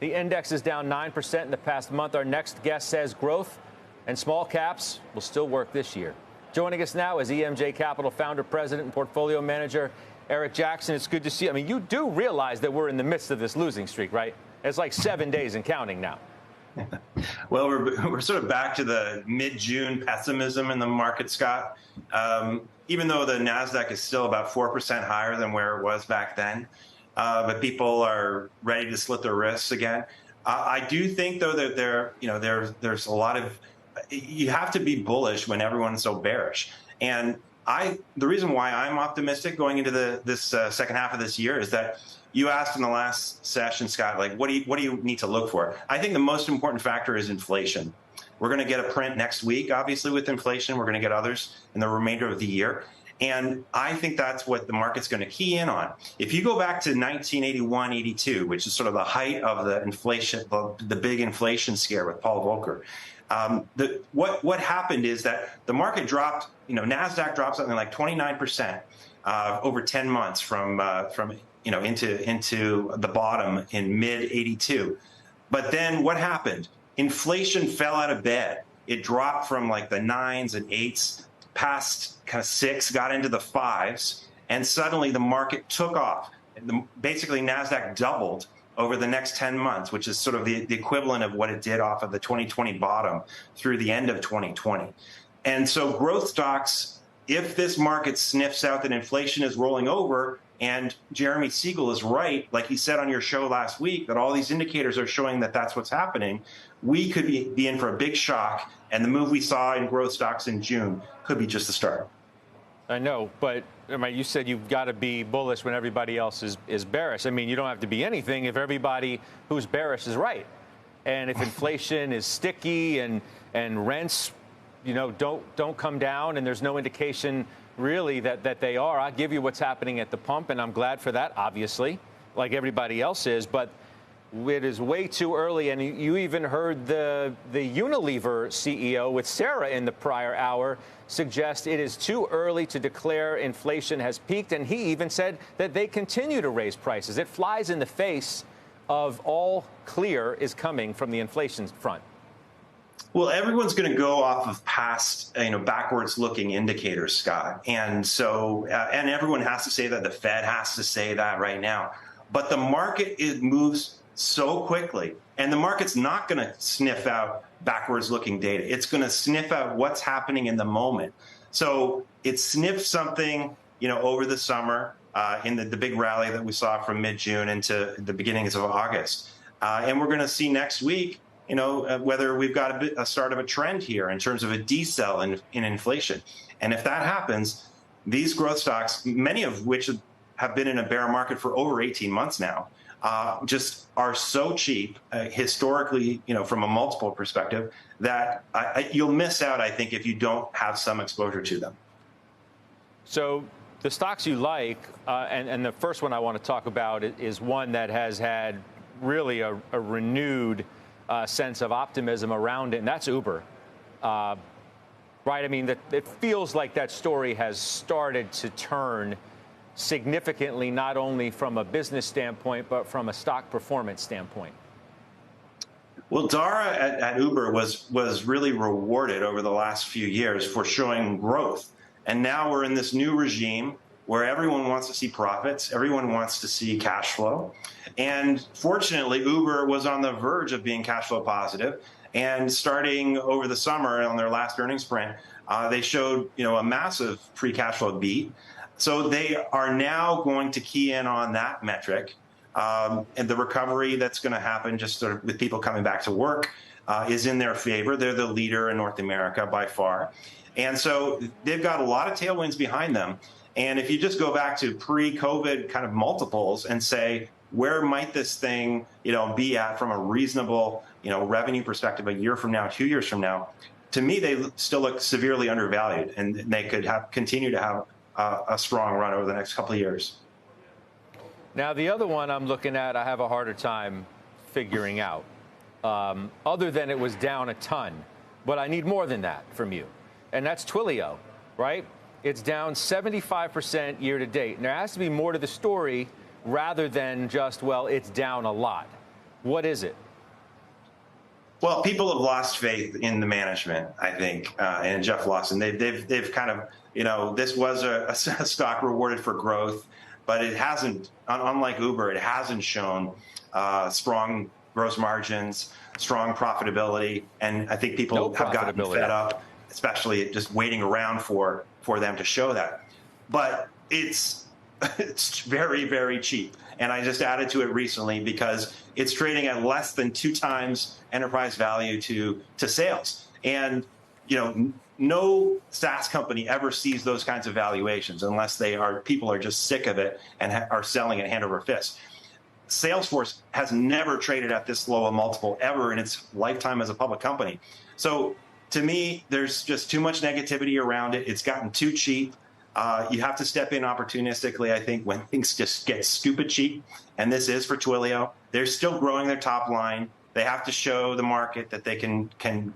The index is down 9% in the past month. Our next guest says growth and small caps will still work this year. Joining us now is EMJ Capital founder, president, and portfolio manager, Eric Jackson. It's good to see you. I mean, you do realize that we're in the midst of this losing streak, right? It's like 7 days and counting now. Well, we're sort of back to the mid-June pessimism in the market, Scott. Even though the NASDAQ is still about 4% higher than where it was back then, but people are ready to slit their wrists again. I do think, though, that there's a lot of, you have to be bullish when everyone's so bearish. And the reason why I'm optimistic going into this second half of this year is that you asked in the last session, Scott, like, what do you need to look for? I think the most important factor is inflation. We're going to get a print next week, obviously, with inflation. We're going to get others in the remainder of the year. And I think that's what the market's going to key in on. If you go back to 1981, 82, which is sort of the height of the inflation, the big inflation scare with Paul Volcker, what happened is that the market dropped, NASDAQ dropped something like 29% over 10 months from into the bottom in mid-82. But then what happened? Inflation fell out of bed. It dropped from like the 9s and 8s, past kind of 6, got into the 5s, and suddenly the market took off. Basically, NASDAQ doubled over the next 10 months, which is sort of the equivalent of what it did off of the 2020 bottom through the end of 2020. And so growth stocks, if this market sniffs out that inflation is rolling over, and Jeremy Siegel is right, like he said on your show last week, that all these indicators are showing that that's what's happening, we could be in for a big shock, and the move we saw in growth stocks in June could be just the start. I know, but you said you've got to be bullish when everybody else is bearish. I mean, you don't have to be anything if everybody who's bearish is right. And if inflation is sticky and rents, don't come down, and there's no indication really that they are. I'll give you what's happening at the pump, and I'm glad for that, obviously, like everybody else is. But it is way too early, and you even heard the Unilever CEO with Sarah in the prior hour suggest it is too early to declare inflation has peaked, and he even said that they continue to raise prices. It flies in the face of all clear is coming from the inflation front. Well, everyone's going to go off of past, backwards-looking indicators, Scott. And so, and everyone has to say that. The Fed has to say that right now. But the market, it moves so quickly. And the market's not going to sniff out backwards-looking data. It's going to sniff out what's happening in the moment. So it sniffed something, over the summer in the big rally that we saw from mid-June into the beginnings of August. And we're going to see next week, whether we've got a start of a trend here in terms of a decel in inflation. And if that happens, these growth stocks, many of which have been in a bear market for over 18 months now, just are so cheap historically, from a multiple perspective, that you'll miss out, I think, if you don't have some exposure to them. So the stocks you like, and the first one I want to talk about is one that has had really a renewed sense of optimism around it, and that's Uber. Right? I mean, it feels like that story has started to turn significantly, not only from a business standpoint, but from a stock performance standpoint. Well, Dara at Uber was really rewarded over the last few years for showing growth. And now we're in this new regime where everyone wants to see profits, everyone wants to see cash flow. And fortunately, Uber was on the verge of being cash flow positive. And starting over the summer on their last earnings print, they showed a massive free cash flow beat. So they are now going to key in on that metric. And the recovery that's going to happen just sort of with people coming back to work is in their favor. They're the leader in North America by far. And so they've got a lot of tailwinds behind them. And if you just go back to pre-COVID kind of multiples and say, where might this thing, be at from a reasonable, revenue perspective a year from now, 2 years from now, to me, they still look severely undervalued, and they could continue to have a strong run over the next couple of years. Now, the other one I'm looking at, I have a harder time figuring out, other than it was down a ton. But I need more than that from you. And that's Twilio, right? It's down 75% year to date. And there has to be more to the story rather than just, well, it's down a lot. What is it? Well, people have lost faith in the management, I think, and Jeff Lawson. They've kind of, this was a stock rewarded for growth, but it hasn't, unlike Uber, it hasn't shown strong gross margins, strong profitability, and I think people have gotten fed up, especially just waiting around for them to show that. But it's very, very cheap. And I just added to it recently because it's trading at less than 2 times enterprise value to sales. And, no SaaS company ever sees those kinds of valuations unless people are just sick of it and are selling it hand over fist. Salesforce has never traded at this low a multiple ever in its lifetime as a public company. So to me, there's just too much negativity around it. It's gotten too cheap. You have to step in opportunistically, I think, when things just get stupid cheap. And this is for Twilio. They're still growing their top line. They have to show the market that they can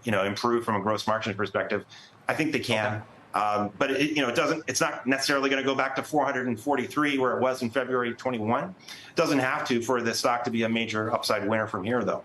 improve from a gross margin perspective. I think they can. Okay. But it's not necessarily going to go back to 443 where it was in February 21. It doesn't have to for the stock to be a major upside winner from here, though.